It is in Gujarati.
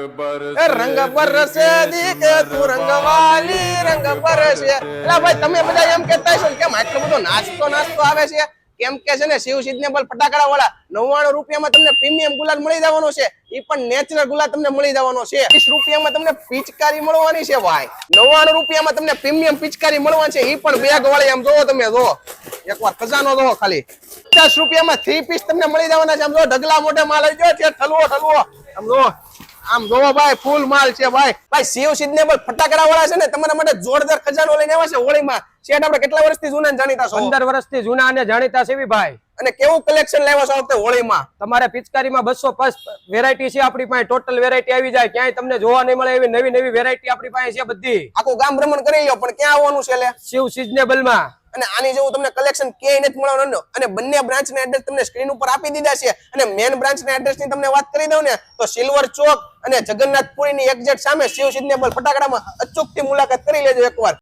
રંગ બરસે દીકે તું રંગવાલી રંગ બરસે એલા ભાઈ તમે બધા એમ કહેતા હશો કેમ આટલો બધો નાસ્તો આવે છે કેમ કે છે ને શિવ સિઝનેબલ ફટાકડા વાળા 99 રૂપિયામાં તમને પ્રીમિયમ ગુલાલ મળી જવાનો છે ઈ પણ નેચરલ ગુલાલ તમને મળી જવાનો છે 30 રૂપિયામાં તમને પિચકારી મળવાની છે ભાઈ 99 રૂપિયામાં તમને પ્રીમિયમ પિચકારી મળવાની છે ઈ પણ બેગ વાળી આમ જોવો તમે જો એકવાર ખજાનો જોવો ખાલી 50 રૂપિયામાં 3 પીસ તમને મળી જવાના છે આમ જો ઢગલા મોઢે માલ આવી ગયો છે ઠલવો આમ જો આમ જોવો ભાઈ ફૂલ માલ છે ભાઈ શિવ સિઝનેબલ ફટાકડા વાળા છે ને તમારા માટે જોરદાર ખજાનો લઈને આવ્યા છે હોળીમાં શેઠ આપણે કેટલા વર્ષથી જૂના જાણીતા છો 15 વર્ષથી જૂના અને જાણીતા છે ભાઈ અને કેવું કલેક્શન લાવ્યા છો વખતે હોળીમાં તમારે પિચકારીમાં 205 વેરાયટી છે આપણી પાસે ટોટલ વેરાયટી આવી જાય ક્યાંય તમને જોવા નહીં મળે એવી નવી વેરાયટી આપણી પાસે છે બધી આખું ગામ ભ્રમણ કરી લો પણ ક્યાં આવવાનું છે એટલે શિવ સિઝનેબલ માં અને આની જેવું તમને કલેક્શન ક્યાંય નથી મળવાનું અને બંને બ્રાન્ચ ના એડ્રેસ તમને સ્ક્રીન ઉપર આપી દીધા છે અને મેન બ્રાન્ચ ના એડ્રેસ ની તમને વાત કરી દઉં ને તો સિલ્વર ચોક અને જગન્નાથપુરી ની એક્ઝેક્ટ સામે શિવ સિઝનેબલ ફટાકડામાં અચૂકથી મુલાકાત કરી લેજો એકવાર